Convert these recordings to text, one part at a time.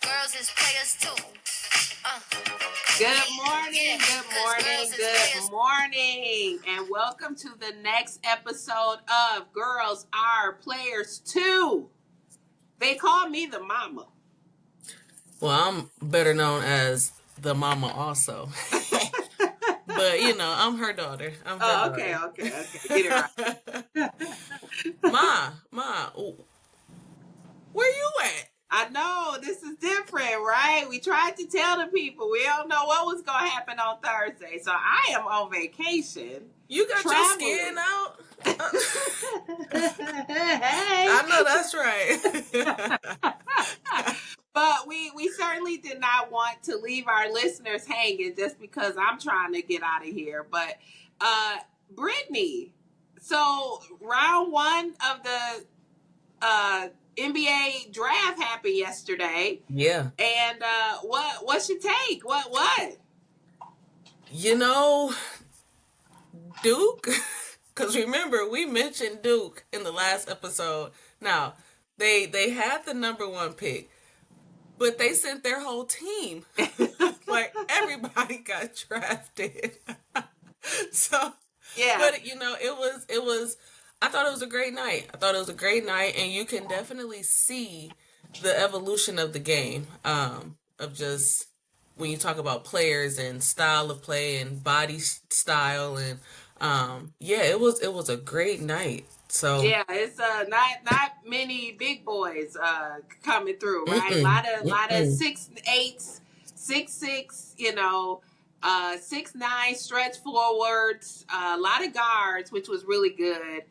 girls is players too. Good morning, and welcome to the next episode of Girls Are Players Too. They call me the mama. Well, I'm better known as the mama also. But, I'm her daughter. Okay. Get it right. Ma, where you at? I know, this is different, right? We tried to tell the people. We don't know what was going to happen on Thursday. So I am on vacation. You got traveling. your skin out? Hey. I know that's right. But we certainly did not want to leave our listeners hanging just because I'm trying to get out of here. But Brittany, so round one of the NBA draft happened yesterday. Yeah. And what's your take? What? Duke, because remember, we mentioned Duke in the last episode. Now, they had the number one pick, but they sent their whole team. Like, everybody got drafted. So, yeah. But, it was, I thought it was a great night. And you can definitely see the evolution of the game, of just when you talk about players and style of play and body style, and it was a great night. So yeah, it's not many big boys coming through, right? A lot of 6'8", 6'6", 6'9" stretch forwards, a lot of guards, which was really good.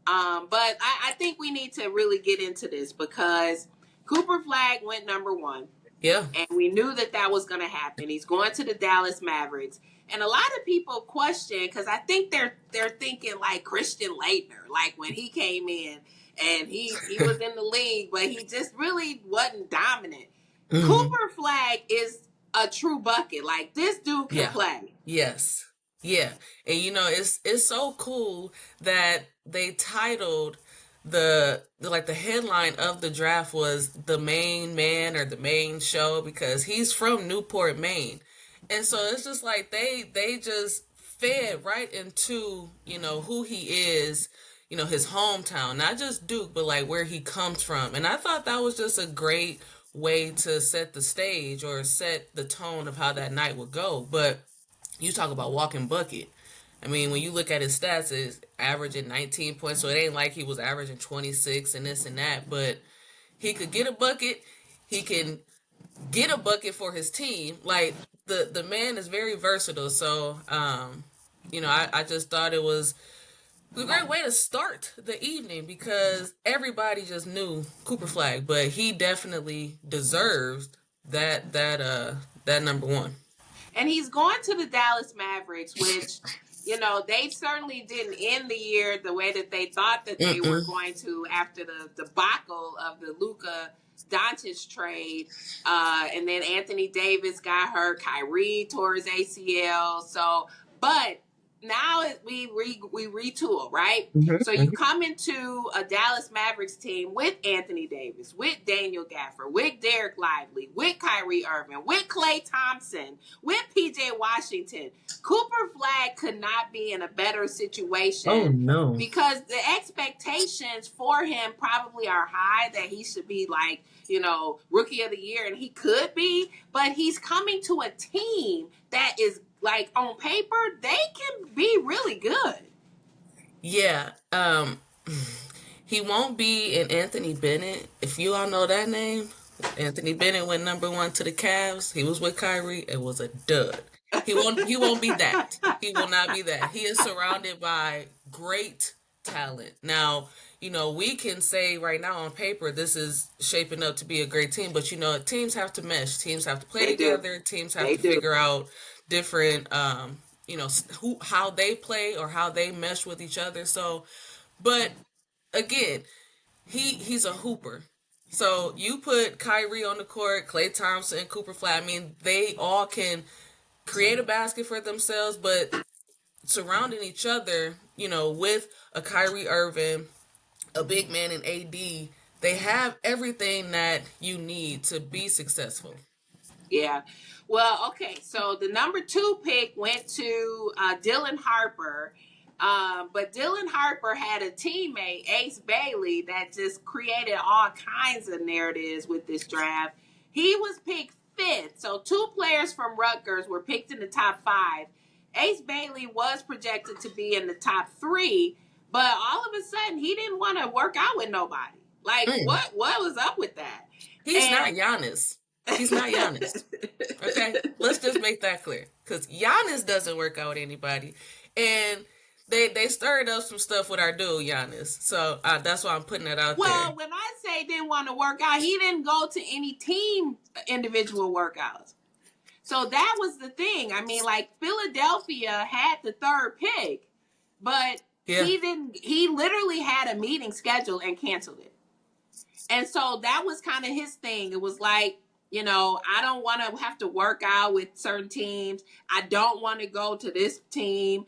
But I think we need to really get into this because Cooper Flag went number one. Yeah. And we knew that was going to happen. He's going to the Dallas Mavericks. And a lot of people question, because I think they're thinking like Christian Laettner, like when he came in and he was in the league, but he just really wasn't dominant. Mm-hmm. Cooper Flag is a true bucket. Like, this dude can play. Yes. Yeah. And it's so cool that they titled the headline of the draft was The Main Man or The Main Show, because he's from Newport, Maine. And so it's just like they just fed right into, who he is, his hometown, not just Duke, but like where he comes from. And I thought that was just a great way to set the stage or set the tone of how that night would go. But you talk about walking bucket. I mean, when you look at his stats, it's averaging 19 points, so it ain't like he was averaging 26 and this and that, but he could get a bucket. He can get a bucket for his team. Like, the man is very versatile, so, I just thought it was a great way to start the evening because everybody just knew Cooper Flag, but he definitely deserves that number one. And he's going to the Dallas Mavericks, which... they certainly didn't end the year the way that they thought that they were going to after the debacle of the Luka Doncic trade. And then Anthony Davis got hurt. Kyrie tore his ACL. But now we retool, right? Mm-hmm. So you come into a Dallas Mavericks team with Anthony Davis, with Daniel Gafford, with Derek Lively, with Kyrie Irving, with Klay Thompson, with PJ Washington. Cooper Flag could not be in a better situation. Oh, no. Because the expectations for him probably are high, that he should be like, rookie of the year, and he could be, but he's coming to a team that is, like, on paper, they can be really good. Yeah. He won't be an Anthony Bennett. If you all know that name, Anthony Bennett went number one to the Cavs. He was with Kyrie. It was a dud. He won't be that. He will not be that. He is surrounded by great talent. Now, we can say right now on paper this is shaping up to be a great team, but teams have to mesh. Teams have to play together. Teams have to figure out different how they play or how they mesh with each other. So, but again, he's a hooper. So you put Kyrie on the court, Klay Thompson, Cooper Flag. I mean, they all can create a basket for themselves, but surrounding each other, with a Kyrie Irving, a big man in AD, They have everything that you need to be successful. Yeah. Well, okay. So the number 2 pick went to Dylan Harper. But Dylan Harper had a teammate, Ace Bailey, that just created all kinds of narratives with this draft. He was picked fifth. So 2 players from Rutgers were picked in the top 5. Ace Bailey was projected to be in the top 3, but all of a sudden he didn't want to work out with nobody. Like Mm. what was up with that? He's not And Giannis. He's not Giannis. Okay, let's just make that clear. Because Giannis doesn't work out with anybody, and they stirred up some stuff with our dude Giannis. So that's why I'm putting that out there. Well, when I say didn't want to work out, he didn't go to any team individual workouts. So that was the thing. I mean, like Philadelphia had the 3rd pick, but Yeah. he literally had a meeting scheduled and canceled it. And so that was kind of his thing. It was like, I don't want to have to work out with certain teams. I don't want to go to this team.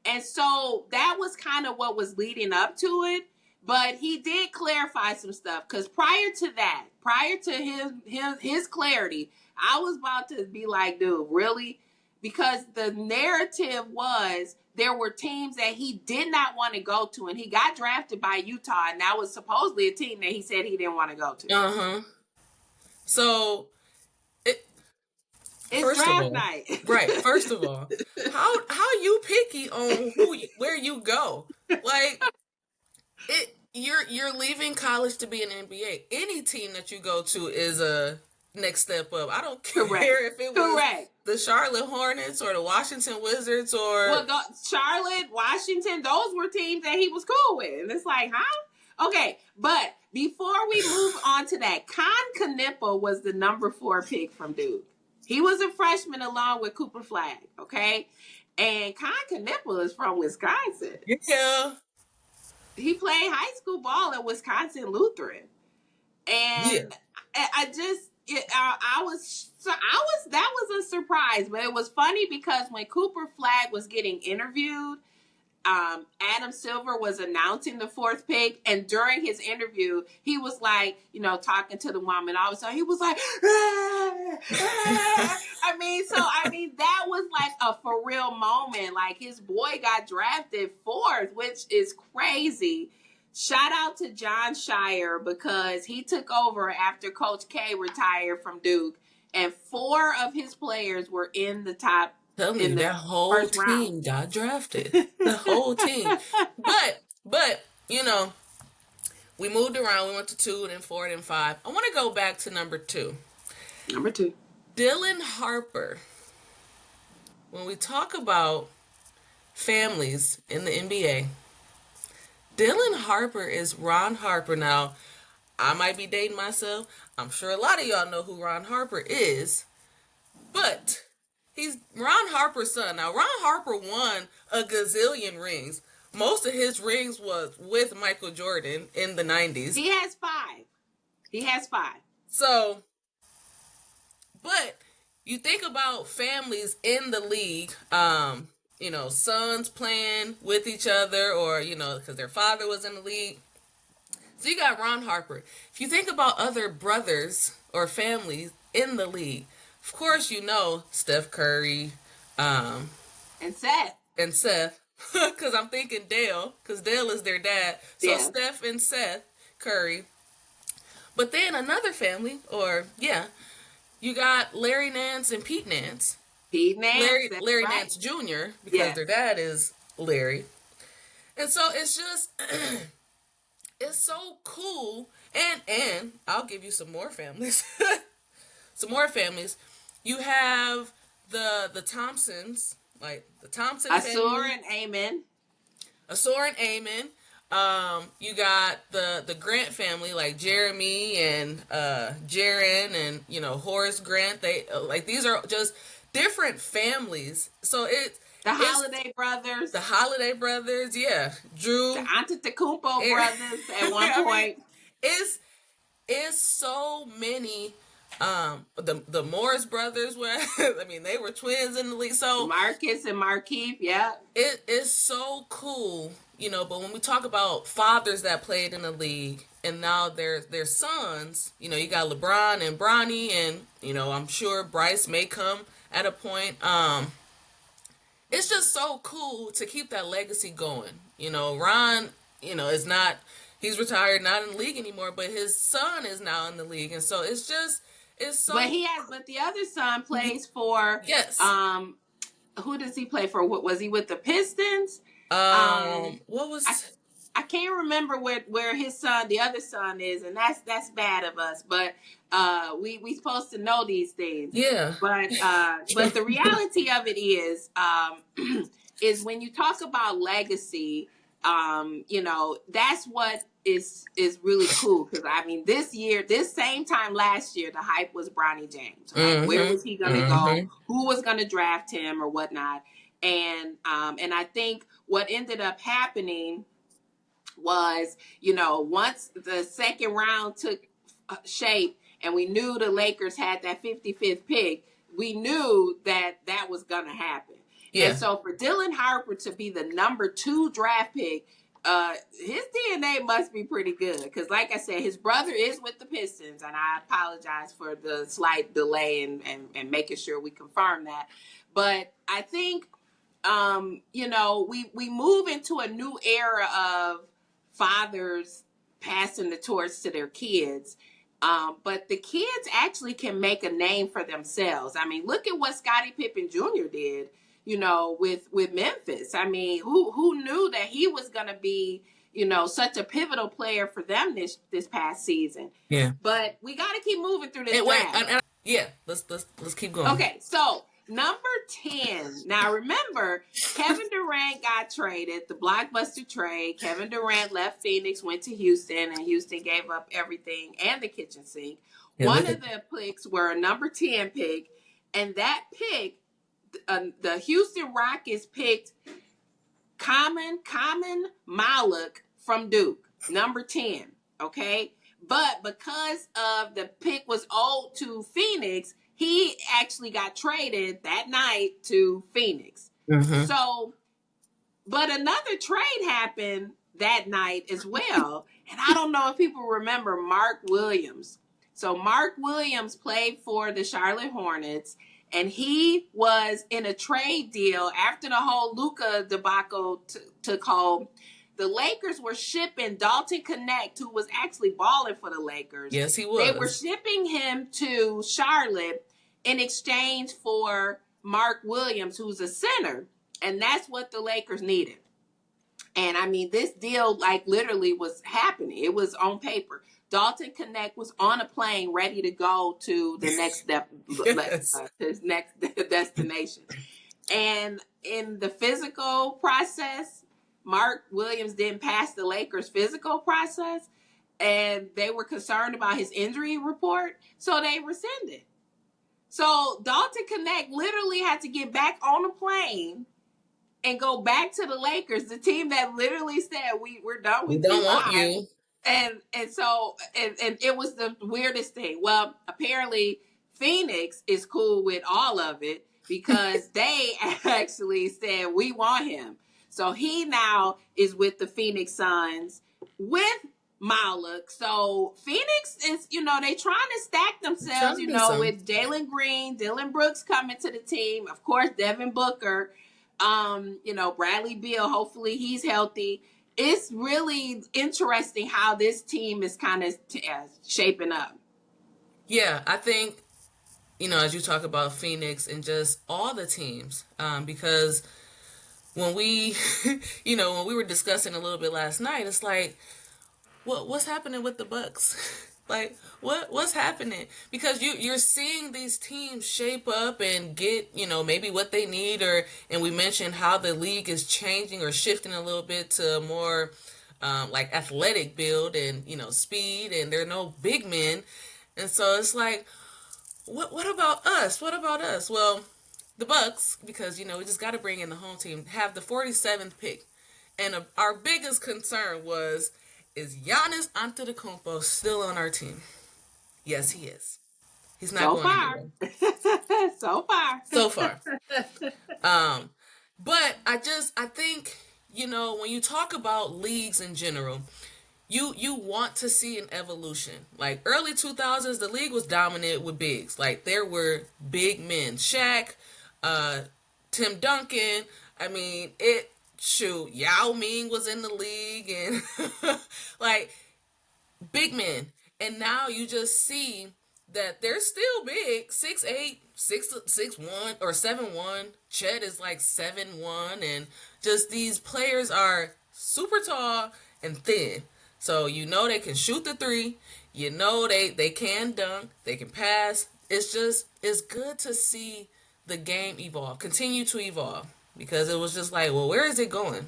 And so that was kind of what was leading up to it. But he did clarify some stuff because prior to his clarity, I was about to be like, dude, really? Because the narrative was there were teams that he did not want to go to, and he got drafted by Utah, and that was supposedly a team that he said he didn't want to go to. Uh-huh. So it It's first of draft all, night. right, first of all, how you picky on where you go? Like you're leaving college to be an NBA. Any team that you go to is a next step up. I don't care Correct. if it was Correct. the Charlotte Hornets or the Washington Wizards or Well, Charlotte, Washington, those were teams that he was cool with. And it's like, huh? Okay, but before we move on to that, Con Kanipa was the number 4 pick from Duke. He was a freshman along with Cooper Flag, okay? And Con Kanipa is from Wisconsin. yeah. He played high school ball at Wisconsin Lutheran. Yeah. And that was a surprise, but it was funny because when Cooper Flag was getting interviewed, Adam Silver was announcing the 4th pick, and during his interview, he was like, talking to the woman. All of a sudden, he was like, I mean, that was like a for real moment. Like his boy got drafted 4th, which is crazy. Shout out to John Shire because he took over after Coach K retired from Duke, and 4 of his players were in the top Tell in you the that whole first round. team got drafted. The whole team. But we moved around. We went to 2, then 4, then 5. I want to go back to number 2. Number 2. Dylan Harper. When we talk about families in the NBA, Dylan Harper is Ron Harper. Now, I might be dating myself. I'm sure a lot of y'all know who Ron Harper is. But he's Ron Harper's son. Now, Ron Harper won a gazillion rings. Most of his rings was with Michael Jordan in the 90s. He has 5. He has 5. So, but you think about families in the league, sons playing with each other or, because their father was in the league. So you got Ron Harper. If you think about other brothers or families in the league, of course, Steph Curry, and Seth. because I'm thinking Dale, because Dale is their dad. So Yeah. Steph and Seth Curry. But then another family, you got Larry Nance and Pete Nance. Pete Nance. Larry right. Nance Jr., because their dad is Larry. And so it's just, it's so cool. And I'll give you some more families. You have the Thompsons, like the Thompson Asur family. and Amen. Asur and Amen. You got the Grant family, like Jeremy and Jaron and Horace Grant. They these are just different families. So the Holiday brothers. The Holiday brothers, yeah. Drew. The Antetokounmpo brothers at one point. It's so many The Morris brothers were, I mean, they were twins in the league. So Marcus and Markeith, yeah. it is so cool, but when we talk about fathers that played in the league and now their sons, you got LeBron and Bronny, and I'm sure Bryce may come at a point. It's just so cool to keep that legacy going. Ron, is not, he's retired, not in the league anymore, but his son is now in the league. And so it's so, But the other son plays for, yes. who does he play for? What was he with the Pistons? What I was, I can't remember where his son, the other son, is, and that's bad of us. But we supposed to know these things. yeah. But the reality of it is when you talk about legacy, that's what is really cool, because I mean this same time last year, the hype was Bronny James, right? Where Mm-hmm. was he going to go? Mm-hmm. Who was going to draft him or whatnot? And I think what ended up happening was, once the second round took shape and we knew the Lakers had that 55th pick, we knew that was going to happen. Yeah. And so for Dylan Harper to be the number 2 draft pick, his DNA must be pretty good, because like I said, his brother is with the Pistons, and I apologize for the slight delay and making sure we confirm that. But I think we move into a new era of fathers passing the torch to their kids. But the kids actually can make a name for themselves. I mean, look at what Scottie Pippen Jr. did, with Memphis. I mean, who knew that he was going to be, such a pivotal player for them this past season? Yeah. But we got to keep moving through this. Yeah. Let's keep going. Okay, so number 10. Now remember, Kevin Durant got traded, the blockbuster trade. Kevin Durant left Phoenix, went to Houston, and Houston gave up everything and the kitchen sink. Yeah, one of the picks were a number 10 pick, and that pick, the Houston Rockets picked Common Malik from Duke, number 10. Okay, but because of the pick was owed to Phoenix, he actually got traded that night to Phoenix. Mm-hmm. So, but another trade happened that night as well. And I don't know if people remember Mark Williams. So Mark Williams played for the Charlotte Hornets, and he was in a trade deal after the whole Luka debacle took hold. The Lakers were shipping Dalton Connect, who was actually balling for the Lakers. Yes, he was. They were shipping him to Charlotte in exchange for Mark Williams, who's a center. And that's what the Lakers needed. And I mean, this deal literally was happening. It was on paper. Dalton Connect was on a plane ready to go to the next step, yes. his next destination. And in the physical process, Mark Williams didn't pass the Lakers' physical process, and they were concerned about his injury report, so they rescinded. So Dalton Connect literally had to get back on a plane and go back to the Lakers, the team that literally said, we're done with you. We don't want you. And so it was the weirdest thing. Well, apparently Phoenix is cool with all of it, because they actually said, we want him. So he now is with the Phoenix Suns with Malik. So Phoenix is, they trying to stack themselves, with Jalen Green, Dylan Brooks coming to the team. Of course, Devin Booker, Bradley Beal, hopefully he's healthy. It's really interesting how this team is kind of shaping up. Yeah, I think, as you talk about Phoenix and just all the teams, because when we, when we were discussing a little bit last night, it's like, what's happening with the Bucks? Like, what's happening? Because you're seeing these teams shape up and get, maybe what they need, and we mentioned how the league is changing or shifting a little bit to a more athletic build and, speed, and there are no big men. And so it's like, what about us? What about us? Well, the Bucks, because, we just got to bring in the home team, have the 47th pick. And our biggest concern was, is Giannis Antetokounmpo still on our team? Yes, he is. He's not So going far. anywhere. So far. So far. Um, but I think, when you talk about leagues in general, you want to see an evolution. Like early 2000s, the league was dominant with bigs. Like there were big men. Shaq, uh, Tim Duncan. I mean, Yao Ming was in the league and like big men. And now you just see that they're still big. 6'8", 6'1", or 7'1". Chet is like 7'1", and just these players are super tall and thin. So they can shoot the three. They can dunk. They can pass. It's good to see the game evolve, continue to evolve, because it was just like, well, where is it going?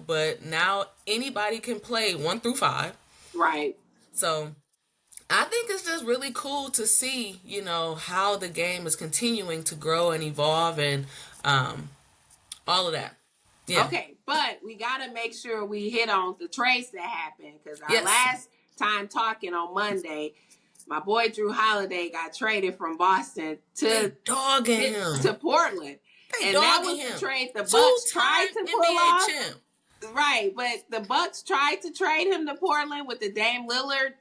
But now anybody can play 1 through 5. Right. So I think it's just really cool to see, how the game is continuing to grow and evolve and all of that. Yeah. Okay, but we got to make sure we hit on the trades that happened, because our Yes. last time talking on Monday, my boy Drew Holiday got traded from Boston They to dogging him. Portland. They And that dogging was the him. trade the Bucks tried Two-time to pull NBA off. champ. Right, but the Bucks tried to trade him to Portland with the Dame Lillard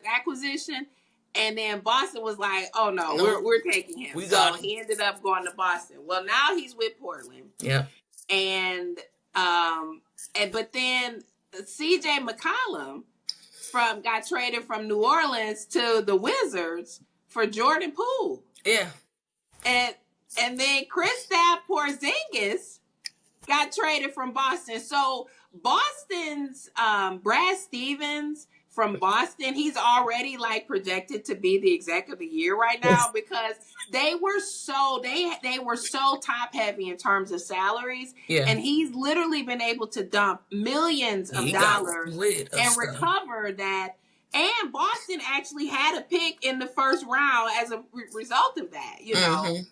acquisition, and then Boston was like, "Oh no, Nope. we're taking him." We So got him. he ended up going to Boston. Well, now he's with Portland, Yeah. and but then C.J. McCollum got traded from New Orleans to the Wizards for Jordan Poole, Yeah. and then Kristaps Porzingis got traded from Boston. So Boston's Brad Stevens from Boston, he's already like projected to be the exec of the year right now, because they were so top heavy in terms of salaries. Yeah. And he's literally been able to dump millions of dollars and recover that. And Boston actually had a pick in the first round as a result of that,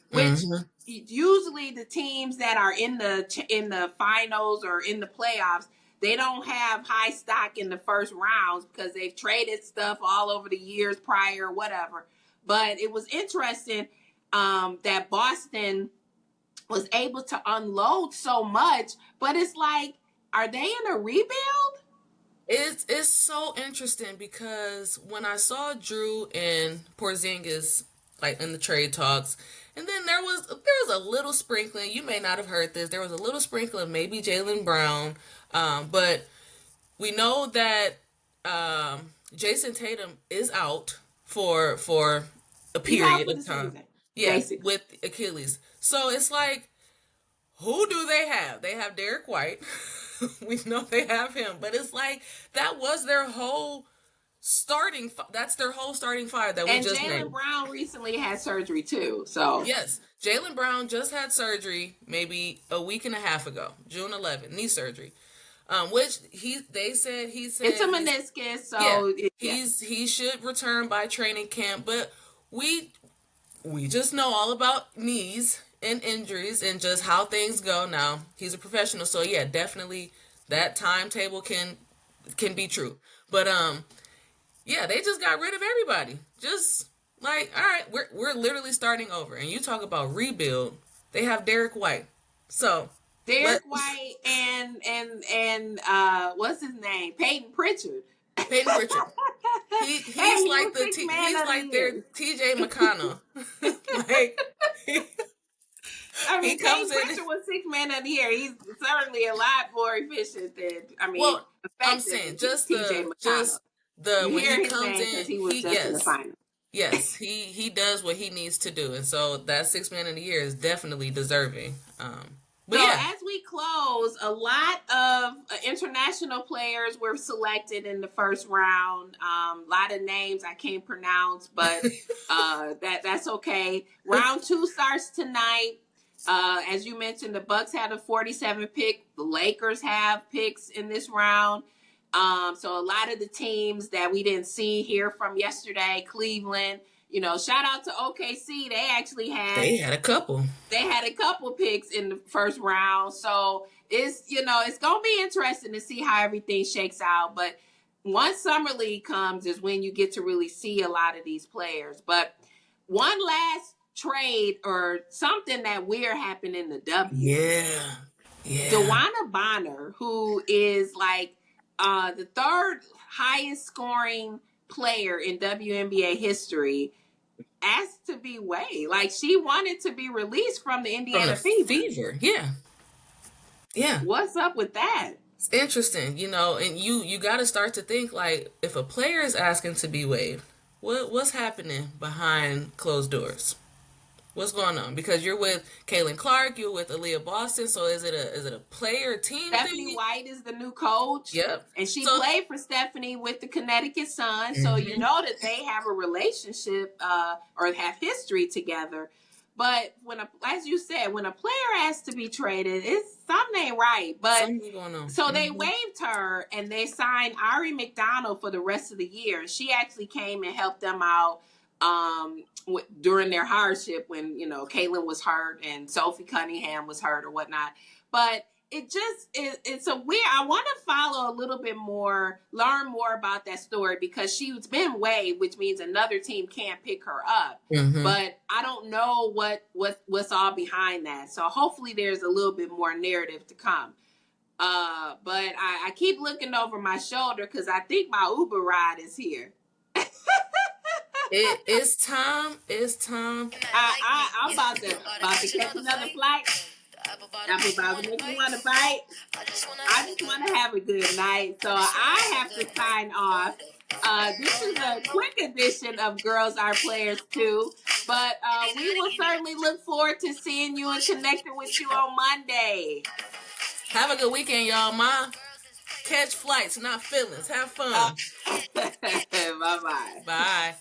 which usually the teams that are in the finals or in the playoffs, they don't have high stock in the first rounds because they've traded stuff all over the years prior, whatever. But it was interesting that Boston was able to unload so much. But it's like, are they in a rebuild? It's so interesting because when I saw Drew and Porzingis like in the trade talks, and then there was a little sprinkling. You may not have heard this. There was a little sprinkling of maybe Jaylen Brown, but we know that Jason Tatum is out for a period of time. Season, yeah, basically. With Achilles. So it's like, who do they have? They have Derek White. We know they have him, but it's like that was their whole starting. That's their whole starting five that we just named. And Jaylen Brown recently had surgery too. So yes, Jaylen Brown just had surgery maybe a week and a half ago, June 11th, knee surgery. Which they said it's a meniscus, so he should return by training camp. But we just know all about knees and injuries and just how things go now. He's a professional, so yeah, definitely that timetable can be true. But yeah, they just got rid of everybody. Just like, all right, we're literally starting over. And you talk about rebuild, they have Derek White. So Derek White and what's his name? Peyton Pritchard. Peyton Pritchard. He's like their TJ McConnell. Like I mean, Peyton Pritchard was 6th man of the year. He's certainly a lot more efficient than I'm saying just TJ McConnell. The you when hear he his comes name because he was just in the final. Yes, he does what he needs to do, and so that 6th man of the year is definitely deserving. But so yeah. As we close, a lot of international players were selected in the first round. A lot of names I can't pronounce, but that's okay. Round 2 starts tonight. As you mentioned, the Bucks had a 47 pick. The Lakers have picks in this round. So a lot of the teams that we didn't see here from yesterday, Cleveland, shout out to OKC. They had a couple. They had a couple picks in the first round. So it's going to be interesting to see how everything shakes out. But once Summer League comes is when you get to really see a lot of these players. But one last trade or something that weird happened in the W. Yeah. Yeah. Dewana Bonner, who is like the third highest scoring player in WNBA history, asked to be waived. Like she wanted to be released from the From the Indiana Fever. fever. Yeah. Yeah. What's up with that? It's interesting, and you got to start to think like if a player is asking to be waived, what's happening behind closed doors? What's going on? Because you're with Kaylin Clark, you're with Aaliyah Boston. So is it a player team Stephanie thing? White is the new coach, Yep. and she So played for Stephanie with the Connecticut Sun. So you mhm. know that they have a relationship or have history together. But as you said, when a player has to be traded, it's something ain't right. But Something's going on. so they waived her and they signed Ari McDonald for the rest of the year. She actually came and helped them out during their hardship when Caitlin was hurt and Sophie Cunningham was hurt or whatnot. But it's a weird. I want to follow a little bit more, learn more about that story because she's been waived, which means another team can't pick her up. But I don't know what's all behind that. So hopefully there's a little bit more narrative to come. But I keep looking over my shoulder because I think my Uber ride is here. It's time. It's time. I'm about to catch another flight. I'm about to make you want to bite. I just want to have a good night. So I have to sign off. This is a quick edition of Girls Are Players too. But we will certainly look forward to seeing you and connecting with you on Monday. Have a good weekend, y'all. Catch flights, not feelings. Have fun. Bye-bye. Bye.